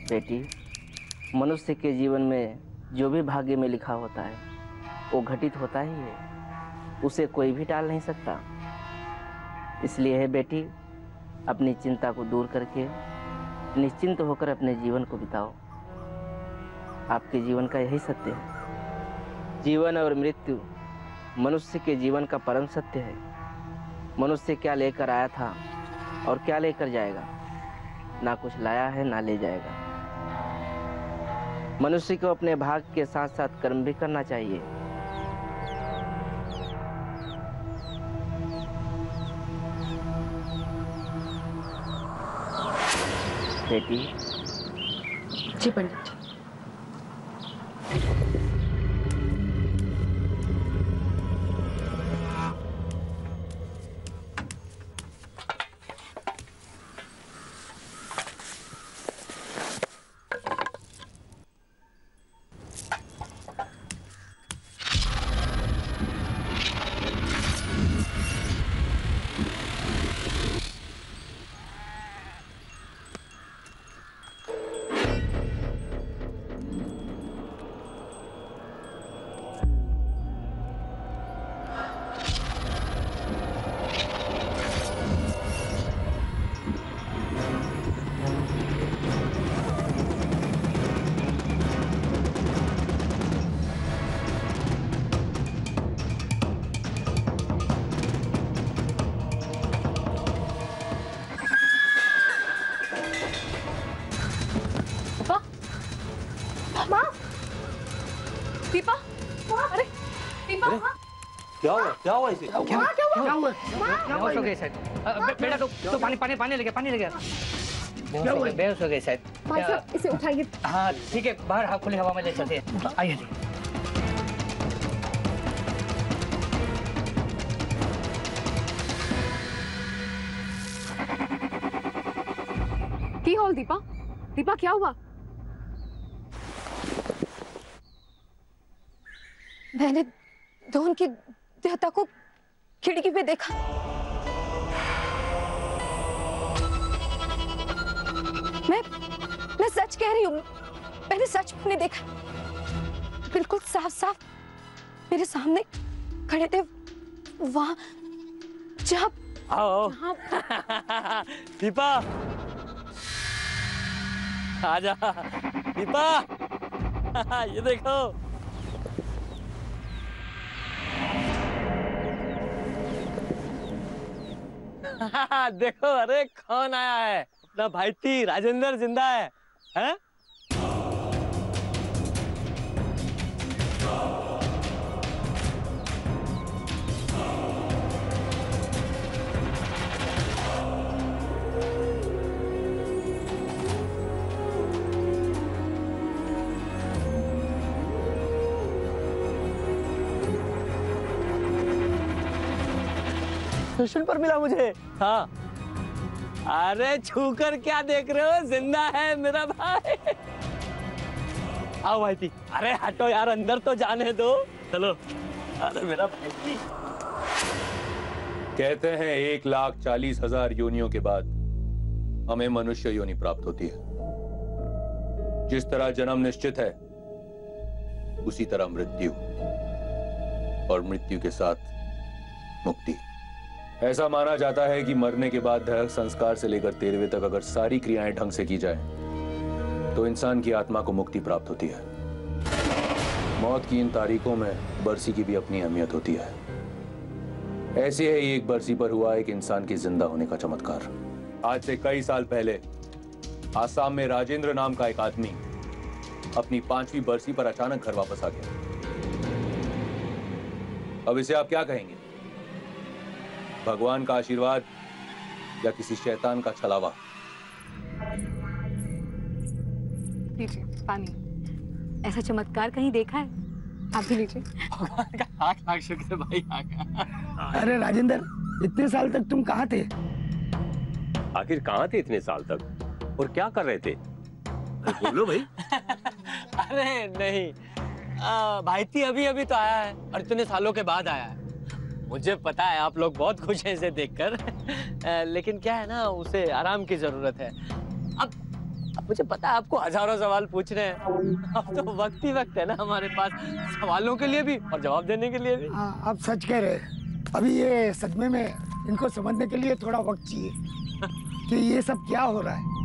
बेटी, मनुष्य के जीवन में जो भी भाग्य में लिखा होता है वो घटित होता ही है, उसे कोई भी टाल नहीं सकता। इसलिए है बेटी, अपनी चिंता को दूर करके निश्चिंत होकर अपने जीवन को बिताओ। आपके जीवन का यही सत्य है। जीवन और मृत्यु मनुष्य के जीवन का परम सत्य है। मनुष्य क्या लेकर आया था और क्या लेकर जाएगा, ना कुछ लाया है ना ले जाएगा। मनुष्य को अपने भाग्य के साथ साथ कर्म भी करना चाहिए। बेटी। जी पंडित जी। क्या हुआ इसे? क्या हुआ? बेहोश हो गए शायद। बेटा तो पानी लेके बेहोश हो गए शायद। भाई साहब इसे उठाइए। हाँ ठीक है, बाहर खुली हवा में ले चलते हैं। आइए। की हॉल दीपा? दीपा क्या हुआ? मैंने दोन की देवता को खिड़की पे देखा। मैं सच कह रही हूँ, मैंने सच में देखा। बिल्कुल साफ साफ मेरे सामने खड़े थे वहां जहाँ। आओ दीपा, आजा दीपा। ये देखो। देखो, अरे कौन आया है? अपना भाईती राजेंद्र जिंदा है, हैं? स्टेशन पर मिला मुझे। हाँ, अरे छूकर क्या देख रहे हो? जिंदा है मेरा भाई। आओ भाई। अरे हटो यार, अंदर तो जाने दो। चलो। अरे मेरा भाई। कहते हैं 1,40,000 योनियों के बाद हमें मनुष्य योनि प्राप्त होती है। जिस तरह जन्म निश्चित है, उसी तरह मृत्यु, और मृत्यु के साथ मुक्ति। ऐसा माना जाता है कि मरने के बाद दैहिक संस्कार से लेकर 13वें तक अगर सारी क्रियाएं ढंग से की जाए तो इंसान की आत्मा को मुक्ति प्राप्त होती है। मौत की इन तारीखों में बरसी की भी अपनी अहमियत होती है। ऐसे ही एक बरसी पर हुआ एक इंसान के जिंदा होने का चमत्कार। आज से कई साल पहले आसाम में राजेंद्र नाम का एक आदमी अपनी 5वीं बरसी पर अचानक घर वापस आ गया। अब इसे आप क्या कहेंगे? भगवान का आशीर्वाद या किसी शैतान का छलावा? लीजिए पानी। ऐसा चमत्कार कहीं देखा है? आप भी लीजिए। भगवान का लाख शुक्र भाई। अरे राजेंद्र, इतने साल तक तुम कहाँ थे? आखिर कहाँ थे इतने साल तक, और क्या कर रहे थे? बोलो भाई। अरे नहीं, भाईती अभी अभी तो आया है और इतने सालों के बाद आया है। मुझे पता है आप लोग बहुत खुश हैं इसे देखकर। लेकिन क्या है ना, उसे आराम की जरूरत है। अब मुझे पता है आपको हजारों सवाल पूछने हैं। अब तो वक्त ही वक्त है ना हमारे पास, सवालों के लिए भी और जवाब देने के लिए भी। हाँ, आप सच कह रहे हैं। अभी ये सदमे में इनको समझने के लिए थोड़ा वक्त चाहिए कि ये सब क्या हो रहा है।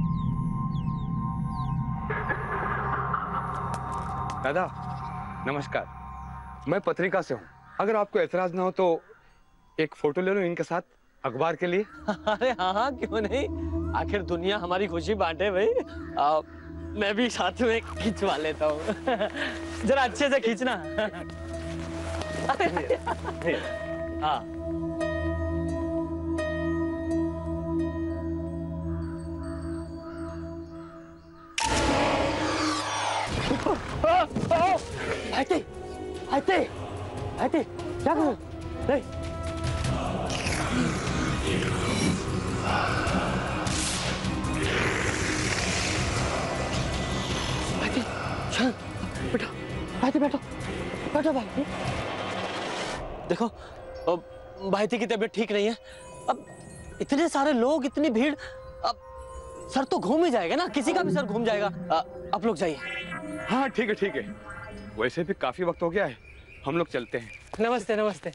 दादा नमस्कार, मैं पत्रिका से हूँ। अगर आपको एतराज ना हो तो एक फोटो ले लो इनके साथ अखबार के लिए। अरे हाँ हाँ, क्यों नहीं, आखिर दुनिया हमारी खुशी बांटे भाई। मैं भी साथ में खिंचवा लेता हूँ। जरा अच्छे से खींचना। हाँ भाईते, भाईते, भाईते, क्या करो? नहीं। भाईते, शांत, बैठो, भाईते बैठो, बैठो भाईते। देखो, भाईते की तबीयत ठीक नहीं है। अब इतने सारे लोग, इतनी भीड़, अब सर तो घूम ही जाएगा ना, किसी का भी सर घूम जाएगा। आप लोग जाइए। हाँ ठीक है ठीक है, वैसे भी काफी वक्त हो गया है, हम लोग चलते हैं। नमस्ते नमस्ते।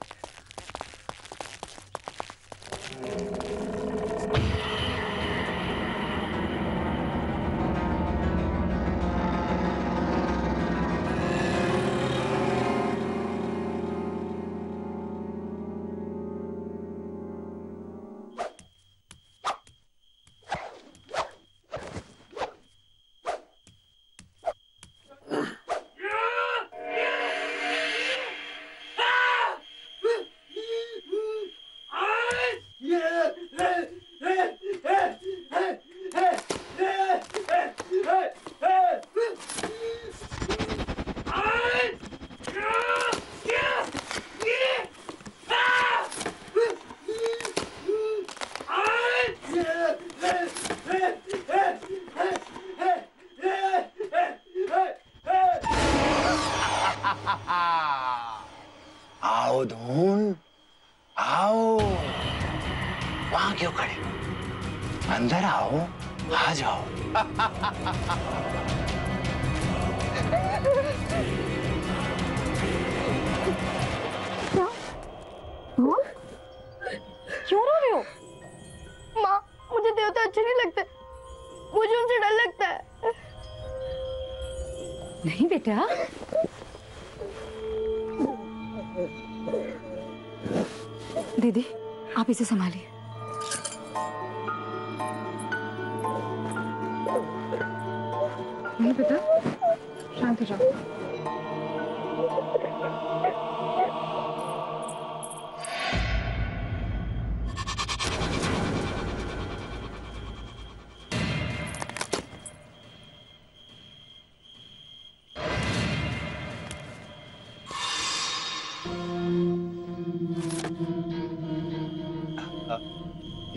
आओ धून, आओ। वहां क्यों खड़े, अंदर आओ, आ जाओ। क्यों रो रहे हो? माँ, मुझे देवता अच्छे नहीं लगते, मुझे उनसे डर लगता है। नहीं बेटा, दीदी आप इसे संभालिए। नहीं बेटा, शांत हो जाओ।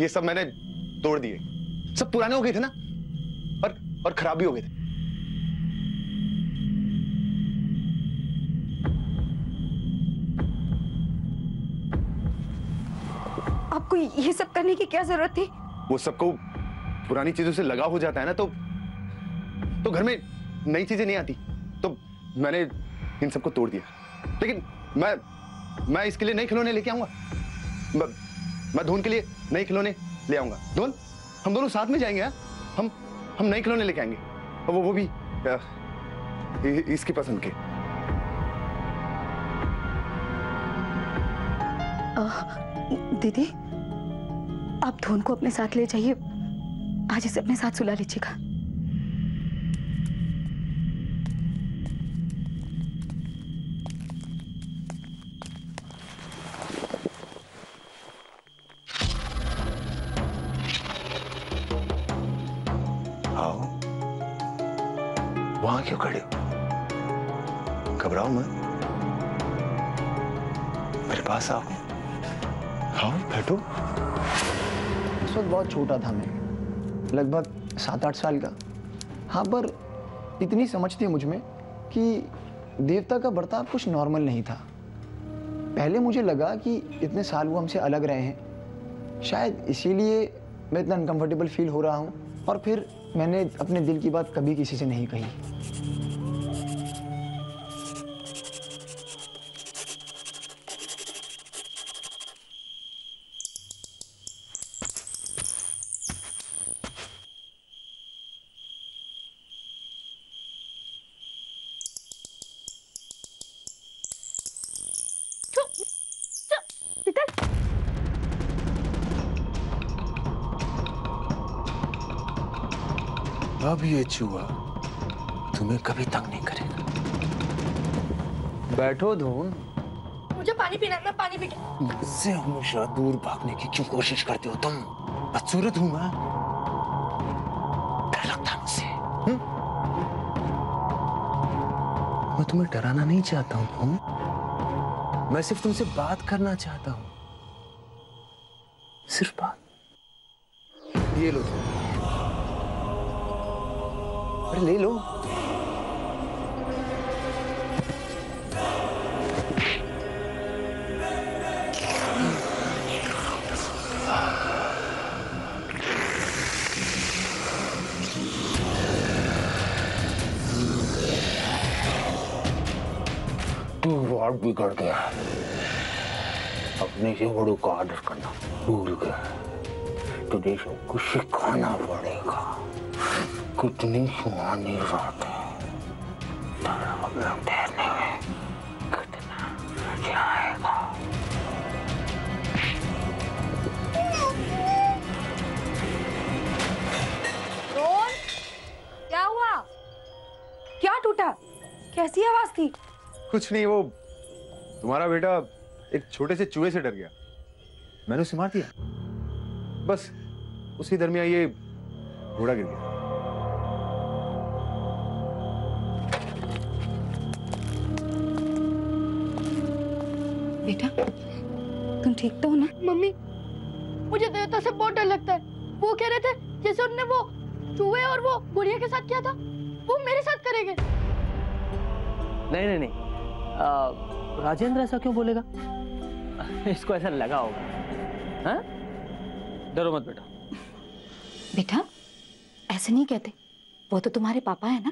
ये सब मैंने तोड़ दिए, सब पुराने हो गए थे ना, और खराब भी हो गए थे। आपको ये सब करने की क्या जरूरत थी? वो सबको पुरानी चीजों से लगाव हो जाता है ना, तो घर में नई चीजें नहीं आती, तो मैंने इन सबको तोड़ दिया। लेकिन मैं इसके लिए नए खिलौने लेके आऊंगा। मैं धून के लिए नए खिलौने ले आऊंगा। धून, हम दोनों साथ में जाएंगे। हम नए खिलौने लेके आएंगे, और वो भी इसकी पसंद के। दीदी आप धून को अपने साथ ले जाइए, आज इसे अपने साथ सुला लीजिएगा। आओ, वहां क्यों खड़े हो? घबराओ मत, मेरे पास आओ। हाँ बैठो। इस वक्त बहुत छोटा था मैं, लगभग 7-8 साल का। हाँ, पर इतनी समझ थी मुझ में कि देवता का बर्ताव कुछ नॉर्मल नहीं था। पहले मुझे लगा कि इतने साल वो हमसे अलग रहे हैं, शायद इसीलिए मैं इतना अनकंफर्टेबल फील हो रहा हूँ। और फिर मैंने अपने दिल की बात कभी किसी से नहीं कही। अब ये चूहा तुम्हें कभी तंग नहीं करेगा। बैठो धून। मुझे पानी पीना है, मैं पानी पी के। मुझसे हमेशा दूर भागने की क्यों कोशिश करते हो तुम? बदसूरत हूं मैं? डर लगता है मुझसे। मैं तुम्हें डराना नहीं चाहता हूं। मैं सिर्फ तुमसे बात करना चाहता हूं, सिर्फ बात। ये लो, अरे ले लो। तू बहुत बिगड़ गया, अपने से बड़ों का आदर करना भूल गया। तुझे सबको सिखाना पड़ेगा। कितनी सुहानी रात है, तारा मतलब ठहरने में कितना मजा आएगा। रोहन, क्या हुआ? क्या टूटा? कैसी आवाज थी? कुछ नहीं, वो तुम्हारा बेटा एक छोटे से चूहे से डर गया, मैंने उसे मार दिया। बस उसी दरमियान ये घोड़ा गिर गया। बेटा, तुम ठीक तो हो ना? मम्मी, मुझे देवता से बहुत डर लगता है। वो कह रहे थे जैसे उन्होंने वो चूहे और वो गुड़िया के साथ किया था, वो मेरे साथ करेंगे। नहीं नहीं नहीं, राजेंद्र ऐसा क्यों बोलेगा? इसको ऐसा लगा होगा। हाँ? डरो मत बेटा। बेटा, ऐसे नहीं कहते। वो तो तुम्हारे पापा है ना,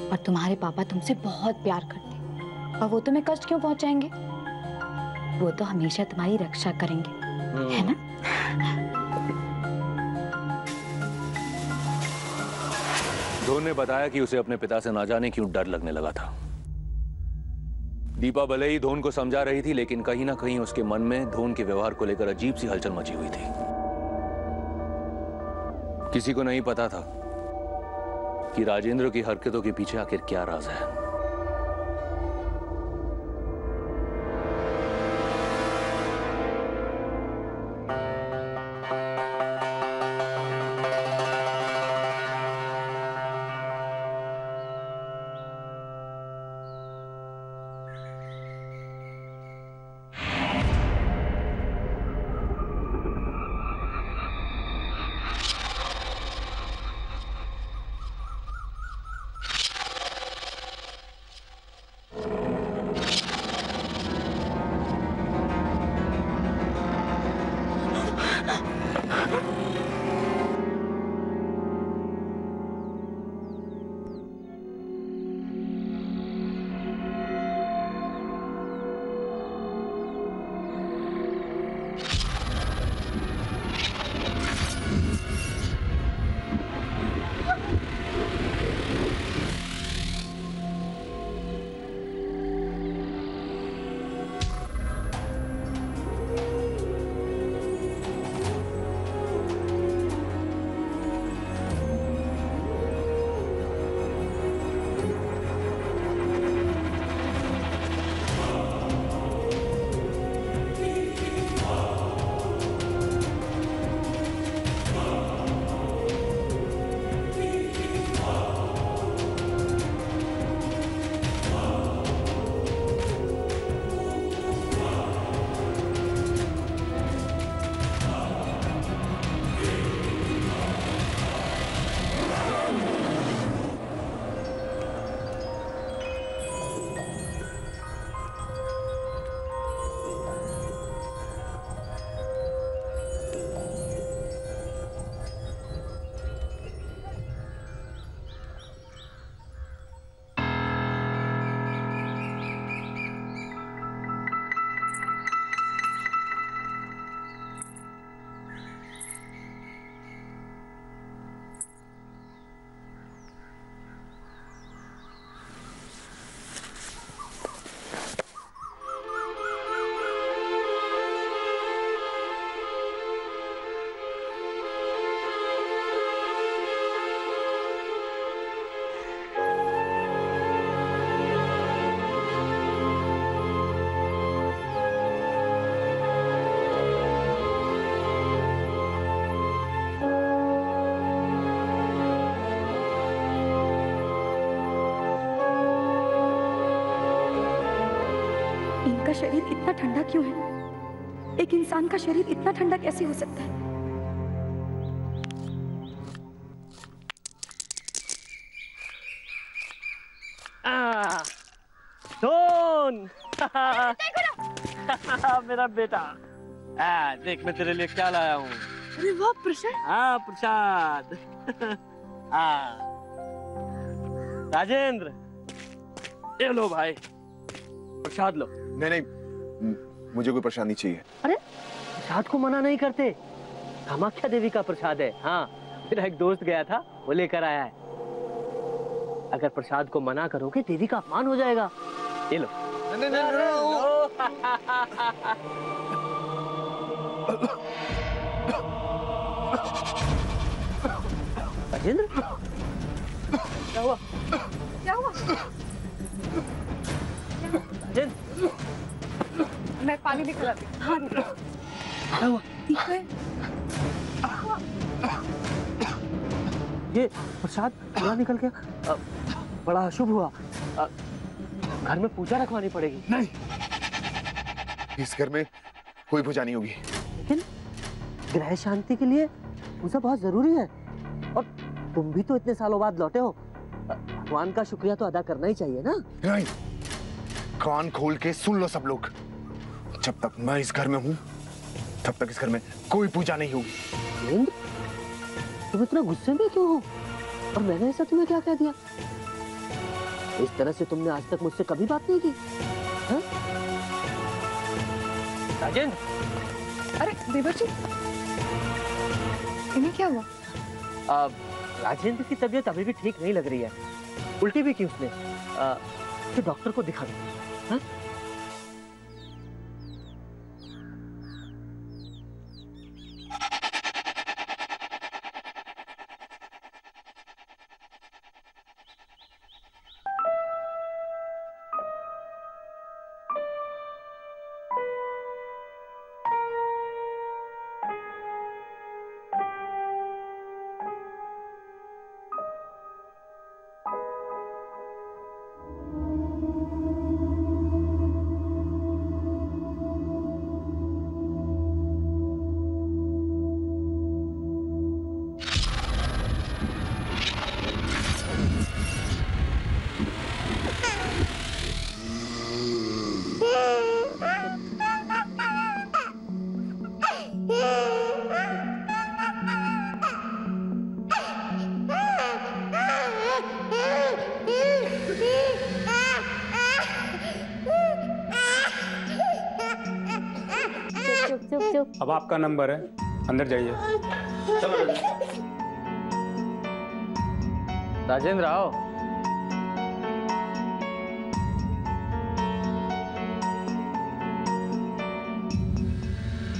और तुम्हारे पापा तुमसे बहुत प्यार करते हैं, और वो तुम्हें कष्ट क्यों पहुंचाएंगे? वो तो हमेशा तुम्हारी रक्षा करेंगे, है ना? धोन ने बताया कि उसे अपने पिता से ना जाने क्यों डर लगने लगा था। दीपा भले ही धोन को समझा रही थी, लेकिन कहीं ना कहीं उसके मन में धोन के व्यवहार को लेकर अजीब सी हलचल मची हुई थी। किसी को नहीं पता था कि राजेंद्र की हरकतों के पीछे आखिर क्या राज है। का शरीर इतना ठंडा क्यों है? एक इंसान का शरीर इतना ठंडा कैसे हो सकता है? सोन मेरा बेटा, देख मैं तेरे लिए क्या लाया हूँ। अरे वाह प्रसाद। हाँ प्रसाद। राजेंद्र, ये लो भाई प्रसाद लो। नहीं नहीं, मुझे कोई प्रसाद नहीं चाहिए। अरे प्रसाद को मना नहीं करते, कामाख्या देवी का प्रसाद है। हाँ मेरा एक दोस्त गया था, वो लेकर आया है। अगर प्रसाद को मना करोगे देवी का अपमान हो जाएगा। ये लो। नहीं, नहीं, राजेंद्र क्या हुआ? क्या हुआ? राजेंद्र मैं पानी लेकर आती हूँ। हाँ क्या हुआ? ठीक है। ये प्रसाद पूरा निकल गया, बड़ा अशुभ हुआ। घर में पूजा रखवानी पड़ेगी। नहीं, इस घर में कोई पूजा नहीं होगी। लेकिन ग्रह शांति के लिए पूजा बहुत जरूरी है, और तुम भी तो इतने सालों बाद लौटे हो, भगवान का शुक्रिया तो अदा करना ही चाहिए ना। नहीं, कान खोल के सुन लो सब लोग, जब तक मैं इस घर में हूँ तब तक इस घर में कोई पूजा नहीं होगी। तुम इतना गुस्से में क्यों हो? और मैंने ऐसा तुम्हें क्या कह दिया? इस तरह से तुमने आज तक मुझसे कभी बात नहीं की। राजेंद्र। अरे देवर जी, इन्हें क्या हुआ? राजेंद्र की तबीयत अभी भी ठीक नहीं लग रही है, उल्टी भी की उसने। तो डॉक्टर को दिखा दो। हाँ? अब आपका नंबर है, अंदर जाइए। राजेंद्र आओ।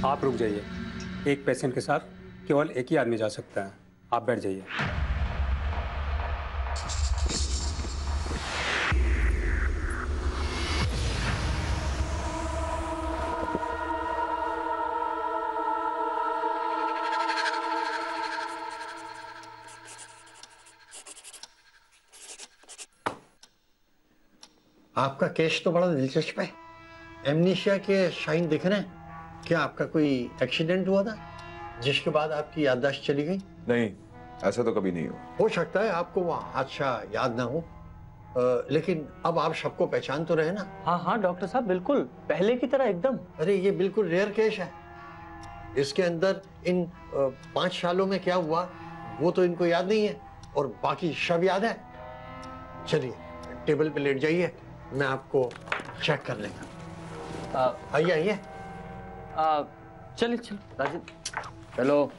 आप रुक जाइए, एक पेशेंट के साथ केवल एक ही आदमी जा सकता है। आप बैठ जाइए। आपका केस तो बड़ा दिलचस्प है। एमनीशिया के साइन दिख रहे हैं। क्या आपका कोई एक्सीडेंट हुआ था जिसके बाद आपकी याददाश्त चली गई? नहीं, ऐसा तो कभी नहीं हुआ। हो सकता है आपको वो हादसा याद ना हो, लेकिन अब आप सबको पहचान तो रहे ना? हाँ हाँ डॉक्टर साहब, बिल्कुल पहले की तरह एकदम। अरे ये बिल्कुल रेयर केस है। इसके अंदर इन 5 सालों में क्या हुआ वो तो इनको याद नहीं है, और बाकी सब याद है। चलिए टेबल पे लेट जाइए, मैं आपको चेक कर लेगा। आइए आइए। चलिए चलो राजेंद्र, चलो।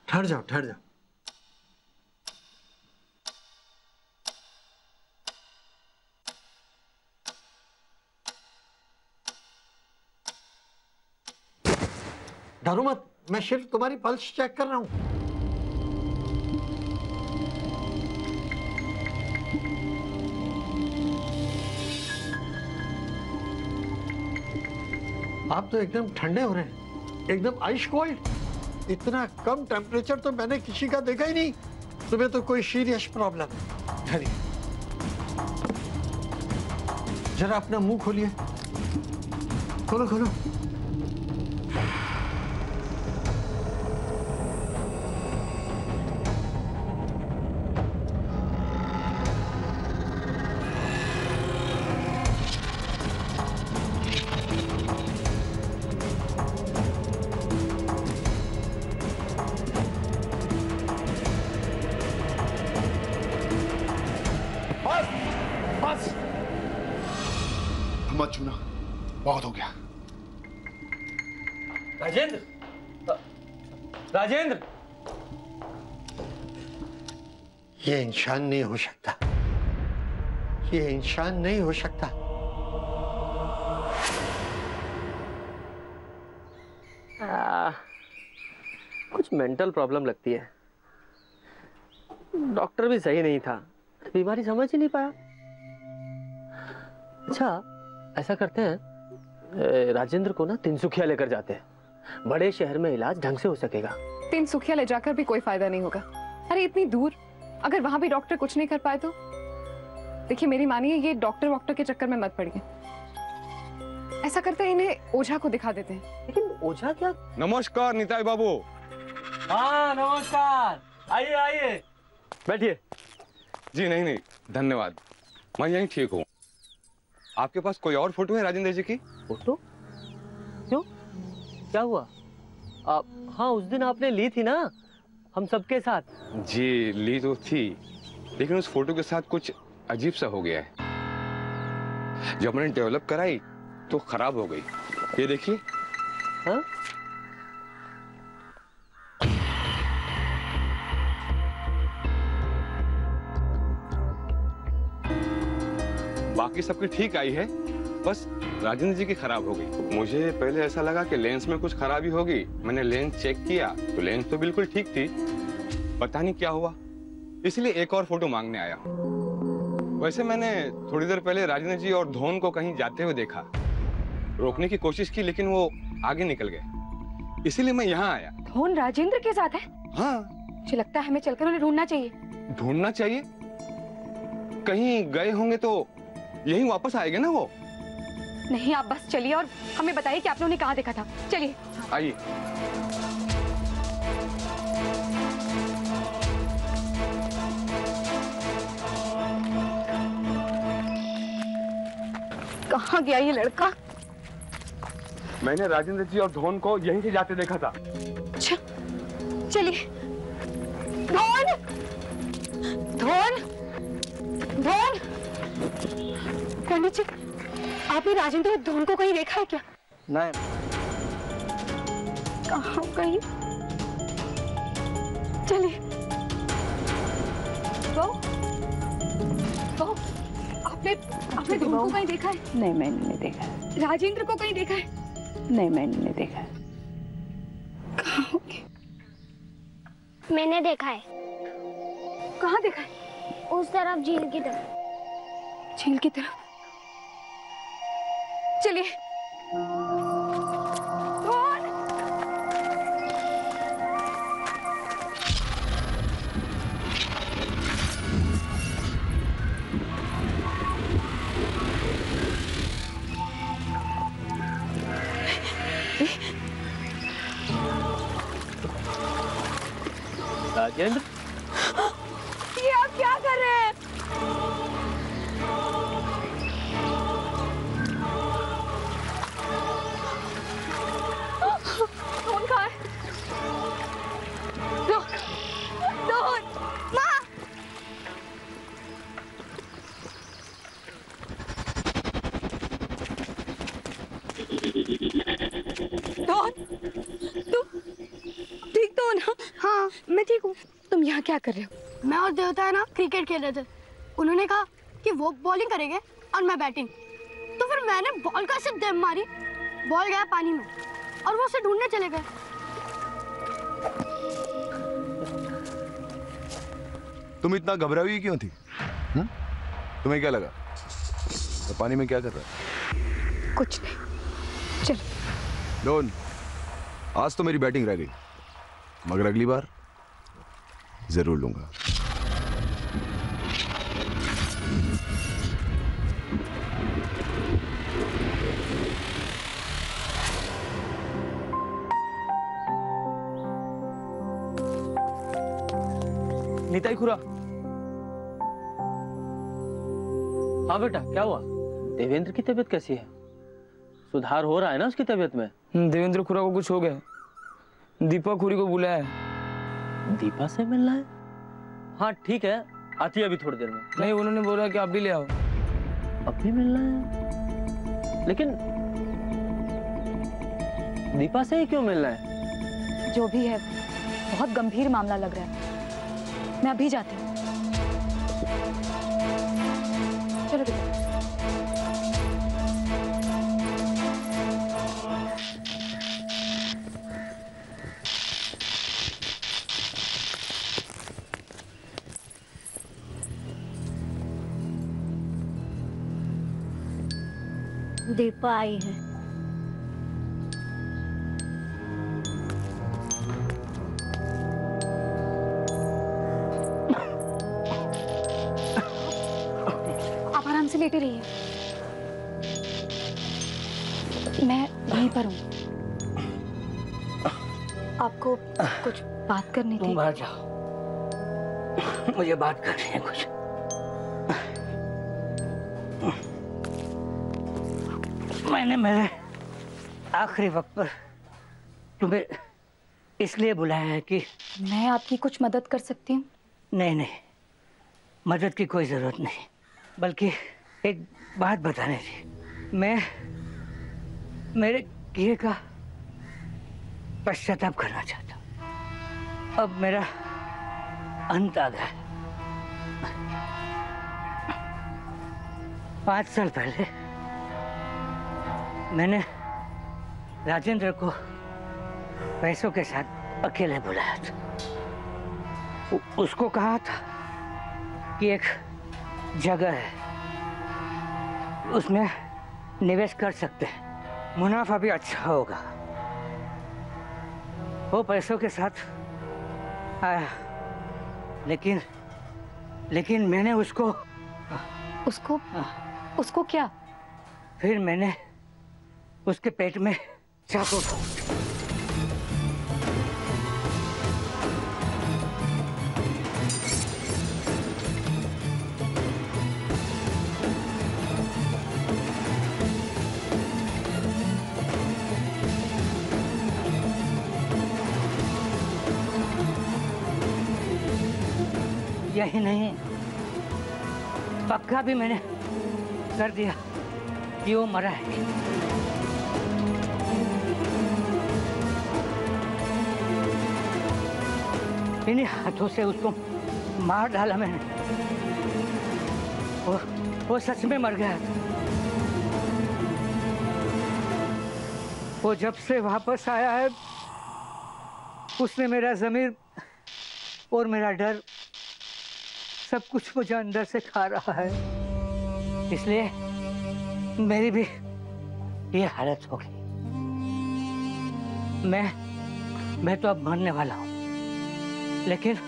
ठहर जाओ ठहर जाओ। डरो मत, मैं सिर्फ तुम्हारी पल्स चेक कर रहा हूं। आप तो एकदम ठंडे हो रहे हैं, एकदम आइस कोल्ड। इतना कम टेम्परेचर तो मैंने किसी का देखा ही नहीं। तुम्हें तो कोई सीरियस प्रॉब्लम। जरा अपना मुंह खोलिए, खोलो खोलो। मत छूना, बहुत हो गया। राजेंद्र, राजेंद्र, ये इंसान नहीं हो सकता, ये इंसान नहीं हो सकता। कुछ मेंटल प्रॉब्लम लगती है। डॉक्टर भी सही नहीं था, बीमारी समझ ही नहीं पाया। अच्छा, ऐसा करते हैं, राजेंद्र को ना तिनसुखिया लेकर जाते हैं। बड़े शहर में इलाज ढंग से हो सकेगा। तिनसुखिया ले जाकर भी कोई फायदा नहीं होगा। अरे इतनी दूर, अगर वहां भी डॉक्टर कुछ नहीं कर पाए तो? देखिए मेरी मानिए, ये डॉक्टर वॉक्टर के चक्कर में मत पड़िए। ऐसा करते हैं, इन्हें ओझा को दिखा देते हैं। लेकिन ओझा क्या? नमस्कार निताई बाबू। हाँ नमस्कार, आइए आइए, बैठिए। जी नहीं नहीं, धन्यवाद, मैं यहीं ठीक हूँ। आपके पास कोई और फोटो है राजेंद्र जी की? फोटो? क्यों, क्या हुआ? हाँ, उस दिन आपने ली थी ना हम सबके साथ। जी ली तो थी, लेकिन उस फोटो के साथ कुछ अजीब सा हो गया है। जब मैंने डेवलप कराई तो खराब हो गई। ये देखिए। हाँ? बाकी सबकी ठीक आई है, बस राजेंद्र जी की खराब हो गई। मुझे पहले ऐसा लगा कि लेंस में कुछ खराबी होगी। मैंने लेंस चेक किया तो लेंस तो बिल्कुल ठीक थी। पता नहीं क्या हुआ, इसलिए एक और फोटो मांगने आया। वैसे मैंने थोड़ी देर पहले राजेंद्र जी और धोन को कहीं जाते हुए देखा। रोकने की कोशिश की लेकिन वो आगे निकल गए, इसीलिए मैं यहाँ आया। धोन राजेंद्र के साथ है? हाँ। मुझे लगता है हमें चलकर उन्हें ढूंढना चाहिए। ढूंढना चाहिए? कहीं गए होंगे तो यहीं वापस आएंगे ना वो। नहीं, आप बस चलिए और हमें बताइए कि आपने उन्हें कहाँ देखा था। चलिए। आइए। कहाँ गया ये लड़का? मैंने राजेंद्र जी और धोन को यहीं से जाते देखा था। अच्छा, चलिए। धोन, धोन, धोन। पंडित जी, आपने राजेंद्र और धोन को कहीं देखा है क्या? नहीं। कहाँ गई? चलिए। वो आपने धोन को कहीं देखा है? नहीं, मैंने नहीं देखा है। राजेंद्र को कहीं देखा है? नहीं, मैंने नहीं देखा है। कहाँ होंगे? मैंने देखा है। कहाँ देखा है? उस तरफ, झील की तरफ। झील की तरफ? चलिए। राजेंद्र, ये आप क्या कर रहे हैं? कौन कहाँ है? माँ! ठीक तो हो ना? हाँ, मैं ठीक हूँ। तुम यहाँ क्या कर रहे हो? मैं और देवता है ना क्रिकेट खेल रहे थे। उन्होंने कहा कि वो बॉलिंग करेंगे और मैं बैटिंग। तो फिर मैंने बॉल का सिर्फ दम मारी, बॉल गया पानी में और वो उसे ढूंढने चले गए। तुम इतना घबराई हुई क्यों थी? तुम्हें क्या लगा? तो पानी में क्या कर रहा है? कुछ नहीं। चल। डोन, आज तो मेरी बैटिंग रह गई। मगर अगली बार जरूर लूंगा। निताई खुरा। हाँ बेटा, क्या हुआ? देवेंद्र की तबीयत कैसी है? सुधार हो रहा है ना उसकी तबीयत में? देवेंद्र खुरा को कुछ हो गया। दीपा खुरी को बुलाया है। दीपा से मिलना है? हाँ ठीक है, आती है अभी थोड़ी देर में। नहीं, उन्होंने बोला कि आप भी ले आओ। अब भी मिलना है? लेकिन दीपा से ही क्यों मिलना है? जो भी है, बहुत गंभीर मामला लग रहा है। मैं अभी जाती हूँ। चलो बेटा। दीपा आई है। आप आराम से लेटे रहिए, मैं यहीं पर हूँ। आपको कुछ बात करनी थी। तुम बाहर जाओ, मुझे बात करनी है कुछ। मैंने मेरे आखिरी वक्त पर तुम्हें इसलिए बुलाया है कि मैं आपकी कुछ मदद कर सकती हूँ? नहीं नहीं, मदद की कोई जरूरत नहीं, बल्कि एक बात बताने थी। मैं मेरे किए का पश्चाताप करना चाहता हूँ। अब मेरा अंत आ गया है। 5 साल पहले मैंने राजेंद्र को पैसों के साथ अकेले बुलाया था। उसको कहा था कि एक जगह है, उसमें निवेश कर सकते हैं, मुनाफा भी अच्छा होगा। वो पैसों के साथ आया, लेकिन मैंने उसको क्या? फिर मैंने उसके पेट में चाकू यही नहीं, पक्का भी मैंने कर दिया कि वो मरा है। इन्हीं हाथों से उसको मार डाला मैंने। वो सच में मर गया। वो जब से वापस आया है, उसने मेरा ज़मीर और मेरा डर सब कुछ मुझे अंदर से खा रहा है। इसलिए मेरी भी ये हालत हो गई। मैं तो अब मरने वाला हूँ, लेकिन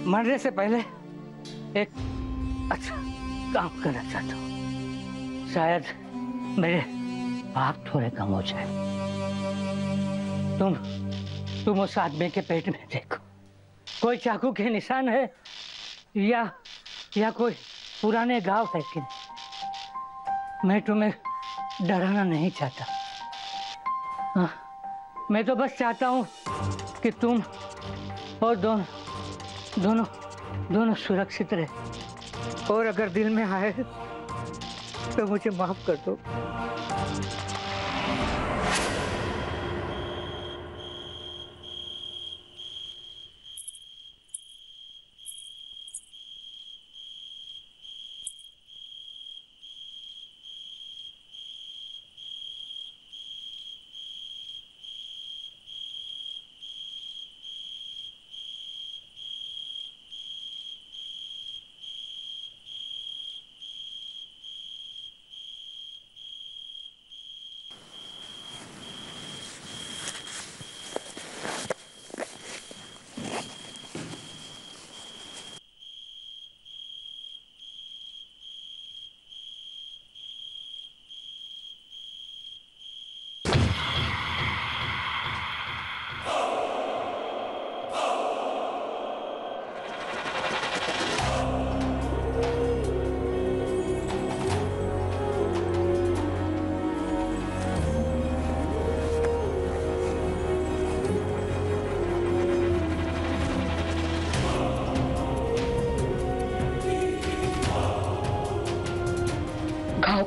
मरने से पहले एक अच्छा काम करना चाहता हूँ। शायद मेरे पाप थोड़े कम हो जाए। तुम उस आदमी के पेट में देखो, कोई चाकू के निशान है या कोई पुराने घाव है कि नहीं? मैं तुम्हें डराना नहीं चाहता। हाँ, मैं तो बस चाहता हूँ कि तुम और दोनों सुरक्षित रहे। और अगर दिल में आए तो मुझे माफ कर दो।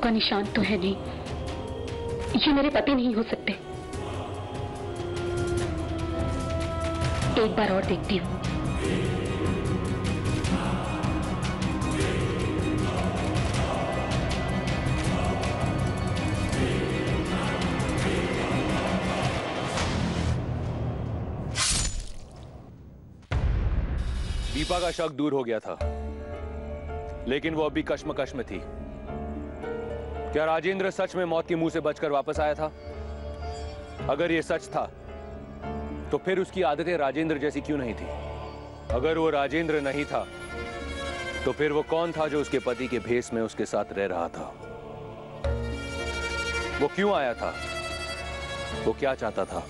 का निशान तो है नहीं। ये मेरे पति नहीं हो सकते। एक बार और देखती हूँ। दीपा का शक दूर हो गया था, लेकिन वो अभी कश्मकश में थी। क्या राजेंद्र सच में मौत के मुंह से बचकर वापस आया था? अगर ये सच था, तो फिर उसकी आदतें राजेंद्र जैसी क्यों नहीं थी? अगर वो राजेंद्र नहीं था, तो फिर वो कौन था जो उसके पति के भेष में उसके साथ रह रहा था? वो क्यों आया था? वो क्या चाहता था?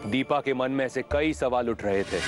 दीपा के मन में ऐसे कई सवाल उठ रहे थे।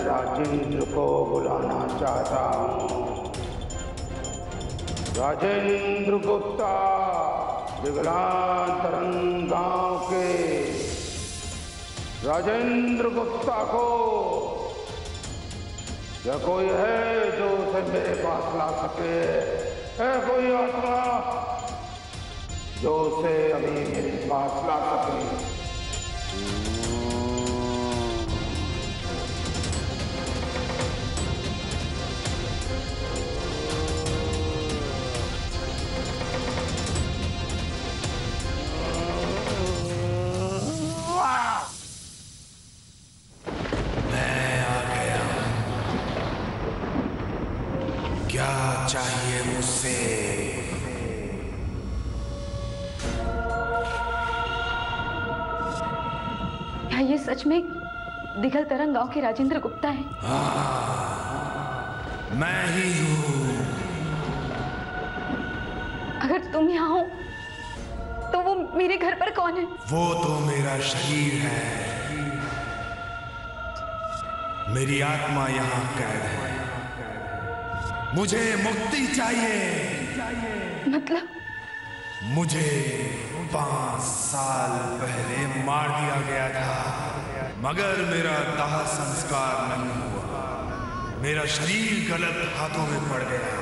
राजेंद्र को बुलाना चाहता हूँ। राजेंद्र गुप्ता, विकलांतरंग गांव के राजेंद्र गुप्ता को या कोई है जो उसे मेरे पास ला सके? है कोई आत्मा जो उसे अभी मेरे पास ला सके? क्या चाहिए मुझसे? क्या ये सच में दिघल तरंग गांव के राजेंद्र गुप्ता है? मैं ही हूँ। अगर तुम यहाँ हो तो वो मेरे घर पर कौन है? वो तो मेरा शरीर है। मेरी आत्मा यहाँ कैद है। मुझे मुक्ति चाहिए। मतलब? मुझे 5 साल पहले मार दिया गया था, मगर मेरा दाह संस्कार नहीं हुआ। मेरा शरीर गलत हाथों में पड़ गया।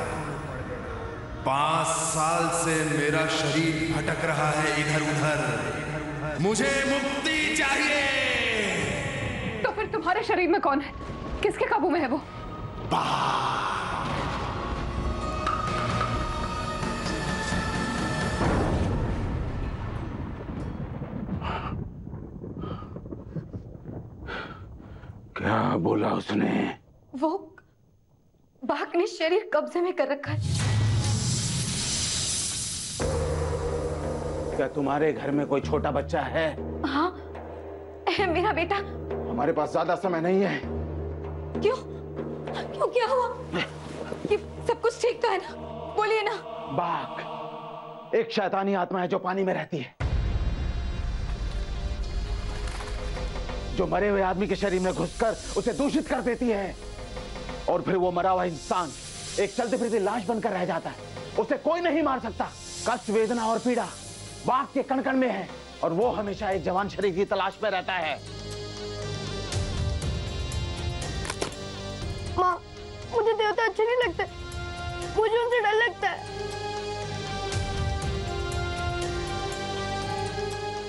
5 साल से मेरा शरीर भटक रहा है इधर उधर। मुझे मुक्ति चाहिए। तो फिर तुम्हारे शरीर में कौन है? किसके काबू में है वो? क्या बोला उसने? वो बाघ ने शरीर कब्जे में कर रखा है। क्या तुम्हारे घर में कोई छोटा बच्चा है? हाँ, है मेरा बेटा। हमारे पास ज्यादा समय नहीं है। क्यों? क्यों, क्या हुआ? ये सब कुछ ठीक तो है ना? बोलिए ना। बाघ एक शैतानी आत्मा है जो पानी में रहती है, जो मरे हुए आदमी के शरीर में घुसकर उसे दूषित कर देती है, और फिर वो मरा हुआ इंसान एक चलती फिरती लाश बनकर रह जाता है। उसे कोई नहीं मार सकता। कष्ट, वेदना और पीड़ा बाघ के कण कण में है, और वो हमेशा एक जवान शरीर की तलाश में रहता है। माँ, मुझे देवता अच्छे नहीं लगते। मुझे उनसे डर लगता है।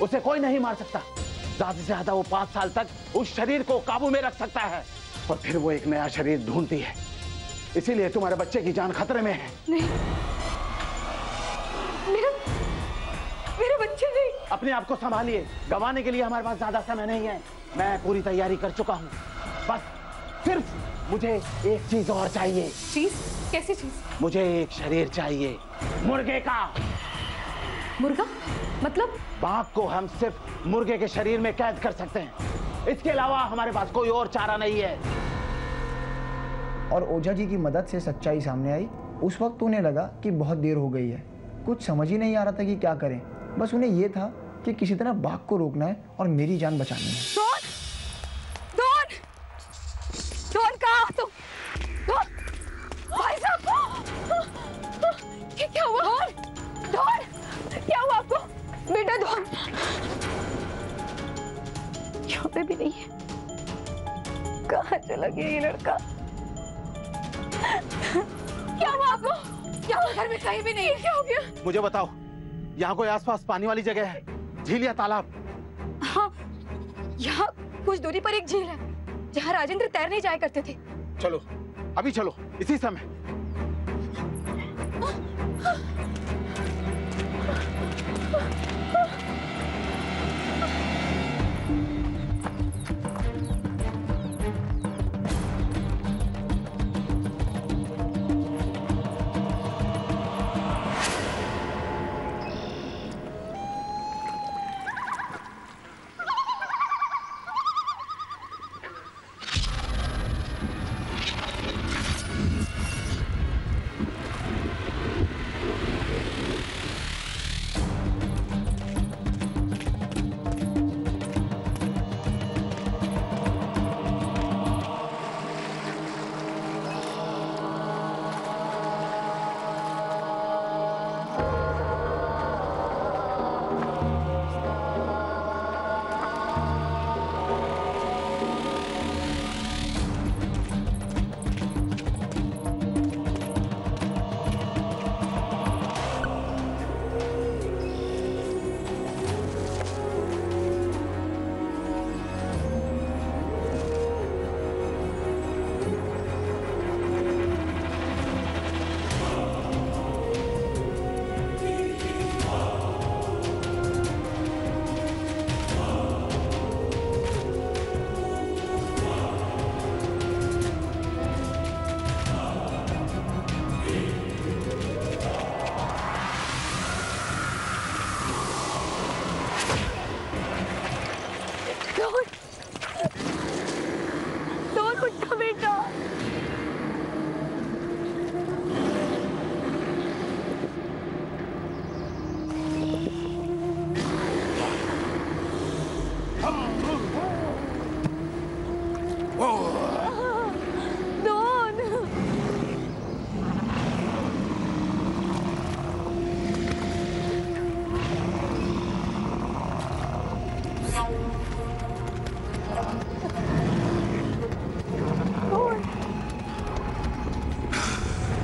उसे कोई नहीं मार सकता। ज्यादा से ज्यादा वो 5 साल तक उस शरीर को काबू में रख सकता है, और फिर वो एक नया शरीर ढूंढती है। इसीलिए तुम्हारे बच्चे की जान खतरे में है। नहीं, मेरे बच्चे नहीं। अपने आप को संभालिए, गंवाने के लिए हमारे पास ज्यादा समय नहीं है। मैं पूरी तैयारी कर चुका हूँ, बस सिर्फ मुझे एक चीज और चाहिए। चीज? कैसी चीज? मुझे एक शरीर चाहिए, मुर्गे का। मुर्गा? मतलब? बाघ को हम सिर्फ मुर्गे के शरीर में कैद कर सकते हैं, इसके अलावा हमारे पास कोई और चारा नहीं है। और ओझा जी की मदद से सच्चाई सामने आई। उस वक्त उन्हें लगा कि बहुत देर हो गई है, कुछ समझ ही नहीं आ रहा था कि क्या करें। बस उन्हें यह था कि किसी तरह बाघ को रोकना है और मेरी जान बचानी है। डॉन कहाँ हो तुम? डॉन, भाई साहब, क्या हुआ? डॉन, क्या हुआ आपको? बेटा डॉन यहाँ पे भी नहीं है, कहाँ चला गया ये लड़का? क्या हुआ आपको? क्या हुआ? घर में कहीं भी नहीं है, क्या हो गया? मुझे बताओ, यहाँ कोई आसपास पानी वाली जगह है, झील या तालाब? हाँ, यहाँ कुछ दूरी पर एक झील है जहाँ राजेंद्र तैरने जाया करते थे। चलो, अभी चलो, इसी समय।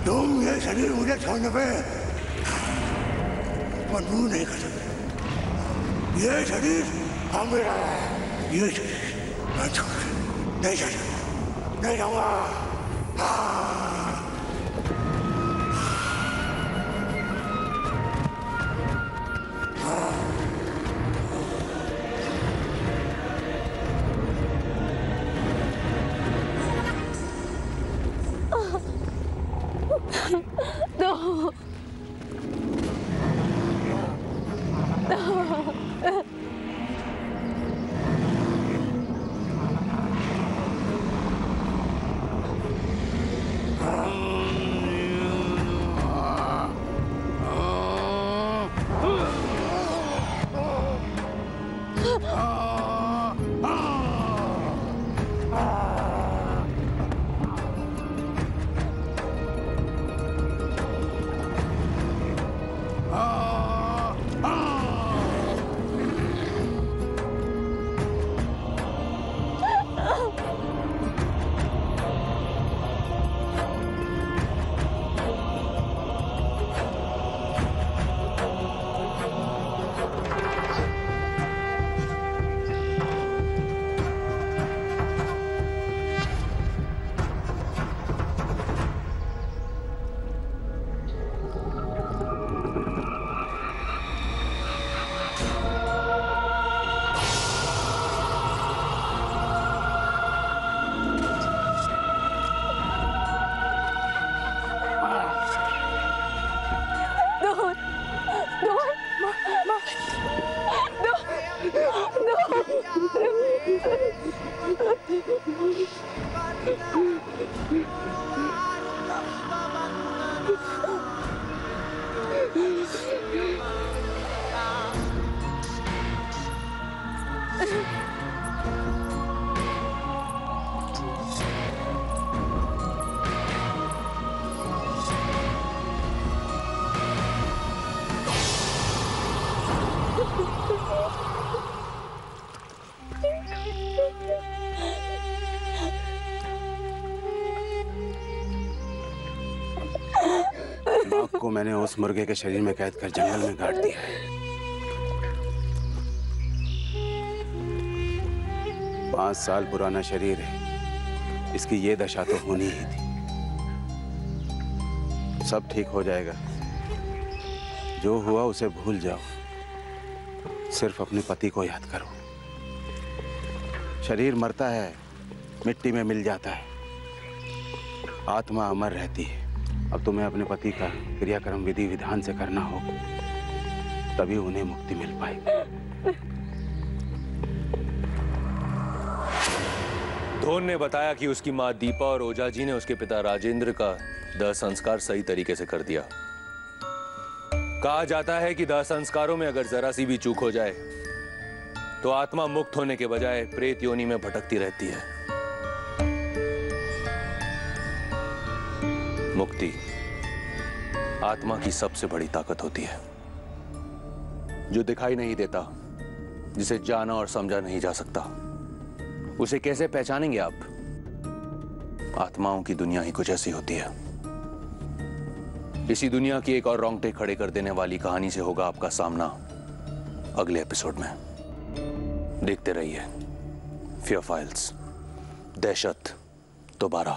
तुम ये शरीर मुझे छोड़ने पे मजबूर नहीं कर सकते। ये शरीर हम मेरा है, ये शरीर मैं छोड़ नहीं जा सकता, नहीं जाऊंगा। बाघ को मैंने उस मुर्गे के शरीर में कैद कर जंगल में गाड़ दिया है। 5 साल पुराना शरीर है, इसकी ये दशा तो होनी ही थी। सब ठीक हो जाएगा। जो हुआ उसे भूल जाओ, सिर्फ अपने पति को याद करो। शरीर मरता है, मिट्टी में मिल जाता है, आत्मा अमर रहती है। अब तुम्हें अपने पति का क्रियाक्रम विधि विधान से करना होगा, तभी उन्हें मुक्ति मिल पाएगी। धोन ने बताया कि उसकी मां दीपा और ओझा जी ने उसके पिता राजेंद्र का दाह संस्कार सही तरीके से कर दिया। कहा जाता है कि दाह संस्कारों में अगर जरा सी भी चूक हो जाए तो आत्मा मुक्त होने के बजाय प्रेत योनि में भटकती रहती है। मुक्ति आत्मा की सबसे बड़ी ताकत होती है, जो दिखाई नहीं देता, जिसे जाना और समझा नहीं जा सकता। उसे कैसे पहचानेंगे आप? आत्माओं की दुनिया ही कुछ ऐसी होती है। इसी दुनिया की एक और रोंगटे खड़े कर देने वाली कहानी से होगा आपका सामना अगले एपिसोड में। देखते रहिए फियर फाइल्स, दहशत दोबारा।